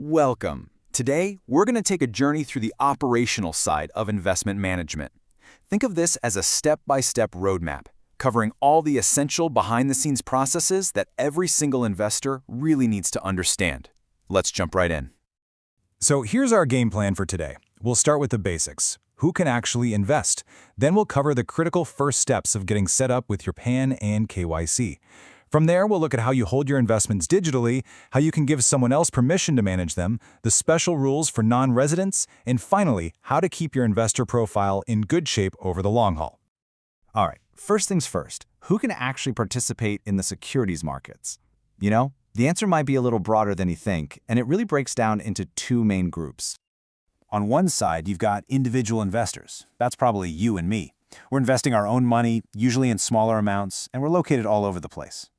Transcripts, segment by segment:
Welcome. Today, we're going to take a journey through the operational side of investment management. Think of this as a step-by-step roadmap, covering all the essential behind-the-scenes processes that every single investor really needs to understand. Let's jump right in. So here's our game plan for today. We'll start with the basics. Who can actually invest? Then we'll cover the critical first steps of getting set up with your PAN and KYC. From there, we'll look at how you hold your investments digitally, how you can give someone else permission to manage them, the special rules for non-residents, and finally, how to keep your investor profile in good shape over the long haul. All right, first things first, who can actually participate in the securities markets? You know, the answer might be a little broader than you think, and it really breaks down into two main groups. On one side, you've got individual investors. That's probably you and me. We're investing our own money, usually in smaller amounts, and we're located all over the place.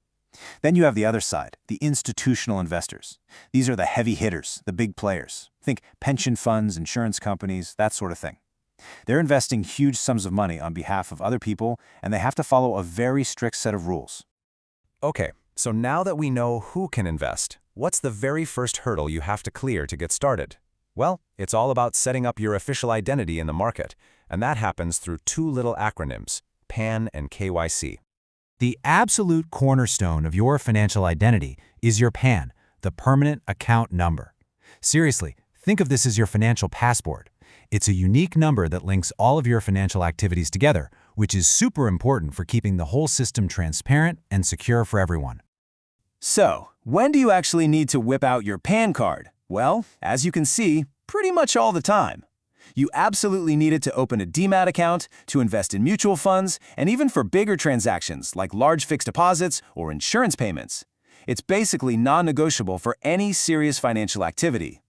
Then you have the other side, the institutional investors. These are the heavy hitters, the big players. Think pension funds, insurance companies, that sort of thing. They're investing huge sums of money on behalf of other people, and they have to follow a very strict set of rules. Okay, so now that we know who can invest, what's the very first hurdle you have to clear to get started? Well, it's all about setting up your official identity in the market, and that happens through two little acronyms, PAN and KYC. The absolute cornerstone of your financial identity is your PAN, the permanent account number. Seriously, think of this as your financial passport. It's a unique number that links all of your financial activities together, which is super important for keeping the whole system transparent and secure for everyone. So, when do you actually need to whip out your PAN card? Well, as you can see, pretty much all the time. You absolutely need it to open a Demat account, to invest in mutual funds, and even for bigger transactions like large fixed deposits or insurance payments. It's basically non-negotiable for any serious financial activity.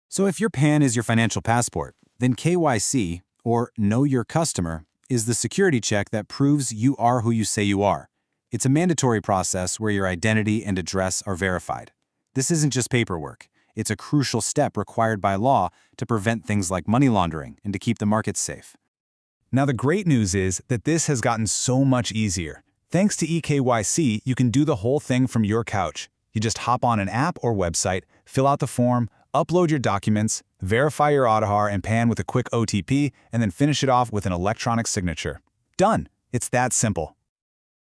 So if your PAN is your financial passport, then KYC, or Know Your Customer, is the security check that proves you are who you say you are. It's a mandatory process where your identity and address are verified. This isn't just paperwork. It's a crucial step required by law to prevent things like money laundering and to keep the markets safe. Now the great news is that this has gotten so much easier. Thanks to e-KYC, you can do the whole thing from your couch. You just hop on an app or website, fill out the form, upload your documents, verify your Aadhaar and PAN with a quick OTP, and then finish it off with an electronic signature. Done! It's that simple.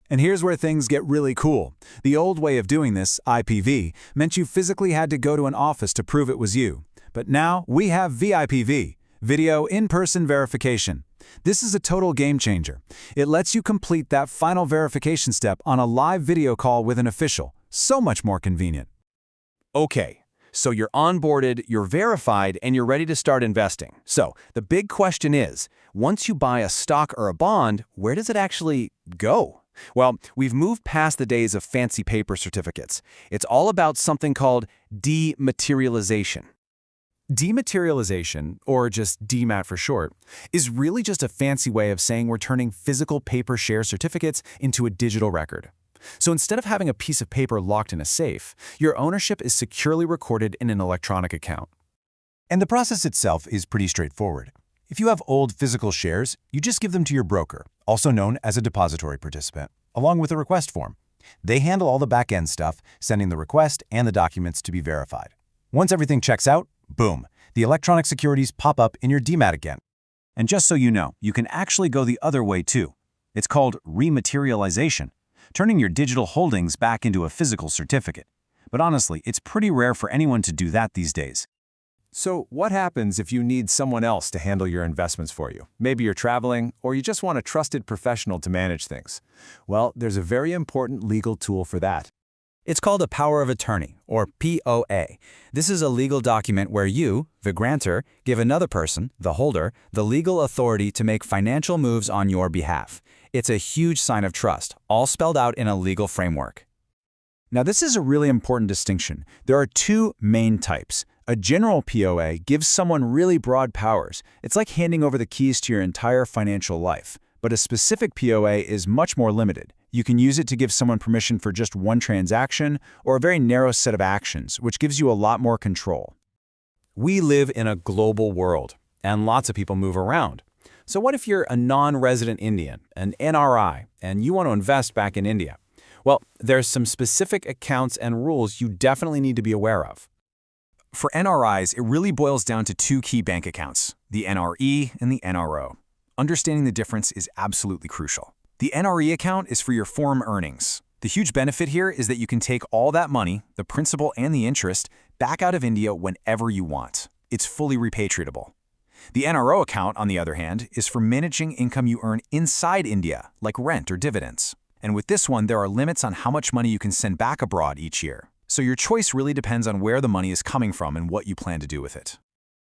And here's where things get really cool. The old way of doing this, IPV, meant you physically had to go to an office to prove it was you. But now we have VIPV, Video In-Person Verification. This is a total game changer. It lets you complete that final verification step on a live video call with an official. So much more convenient. Okay, so you're onboarded, you're verified, and you're ready to start investing. So the big question is, once you buy a stock or a bond, where does it actually go? Well, we've moved past the days of fancy paper certificates. It's all about something called dematerialization. Dematerialization, or just Demat for short, is really just a fancy way of saying we're turning physical paper share certificates into a digital record. So instead of having a piece of paper locked in a safe, your ownership is securely recorded in an electronic account. And the process itself is pretty straightforward. If you have old physical shares, you just give them to your broker, also known as a depository participant, along with a request form. They handle all the back-end stuff, sending the request and the documents to be verified. Once everything checks out, boom, the electronic securities pop up in your Demat again. And just so you know, you can actually go the other way too. It's called rematerialization, turning your digital holdings back into a physical certificate. But honestly, it's pretty rare for anyone to do that these days. So what happens if you need someone else to handle your investments for you? Maybe you're traveling, or you just want a trusted professional to manage things. Well, there's a very important legal tool for that. It's called a power of attorney, or POA. This is a legal document where you, the grantor, give another person, the holder, the legal authority to make financial moves on your behalf. It's a huge sign of trust, all spelled out in a legal framework. Now, this is a really important distinction. There are two main types. A general POA gives someone really broad powers. It's like handing over the keys to your entire financial life. But a specific POA is much more limited. You can use it to give someone permission for just one transaction or a very narrow set of actions, which gives you a lot more control. We live in a global world, and lots of people move around. So what if you're a non-resident Indian, an NRI, and you want to invest back in India? Well, there's some specific accounts and rules you definitely need to be aware of. For NRIs, it really boils down to two key bank accounts, the NRE and the NRO. Understanding the difference is absolutely crucial. The NRE account is for your foreign earnings. The huge benefit here is that you can take all that money, the principal and the interest, back out of India whenever you want. It's fully repatriatable. The NRO account, on the other hand, is for managing income you earn inside India, like rent or dividends. And with this one, there are limits on how much money you can send back abroad each year. So your choice really depends on where the money is coming from and what you plan to do with it.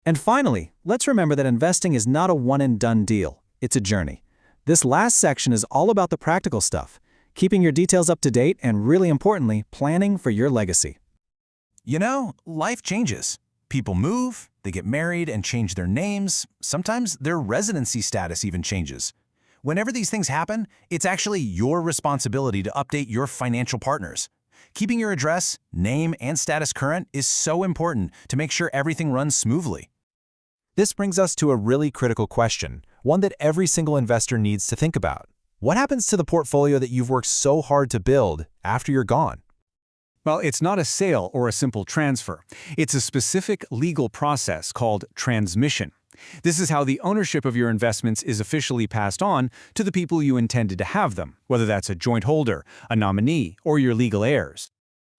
And finally, let's remember that investing is not a one-and-done deal. It's a journey. This last section is all about the practical stuff, keeping your details up to date and, really importantly, planning for your legacy. You know, life changes. People move, they get married and change their names. Sometimes their residency status even changes. Whenever these things happen, it's actually your responsibility to update your financial partners. Keeping your address, name, and status current is so important to make sure everything runs smoothly. This brings us to a really critical question, one that every single investor needs to think about. What happens to the portfolio that you've worked so hard to build after you're gone? Well, it's not a sale or a simple transfer. It's a specific legal process called transmission. This is how the ownership of your investments is officially passed on to the people you intended to have them, whether that's a joint holder, a nominee, or your legal heirs.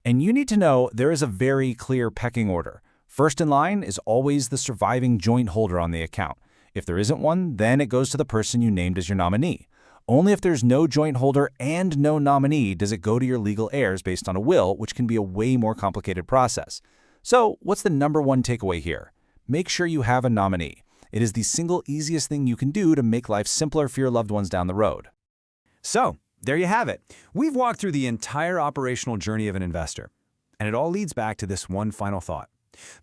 And you need to know there is a very clear pecking order. First in line is always the surviving joint holder on the account. If there isn't one, then it goes to the person you named as your nominee. Only if there's no joint holder and no nominee does it go to your legal heirs based on a will, which can be a way more complicated process. So, what's the number one takeaway here? Make sure you have a nominee. It is the single easiest thing you can do to make life simpler for your loved ones down the road. So, there you have it. We've walked through the entire operational journey of an investor. And it all leads back to this one final thought.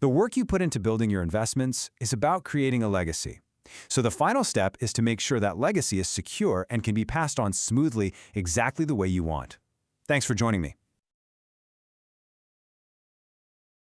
The work you put into building your investments is about creating a legacy. So the final step is to make sure that legacy is secure and can be passed on smoothly exactly the way you want. Thanks for joining me.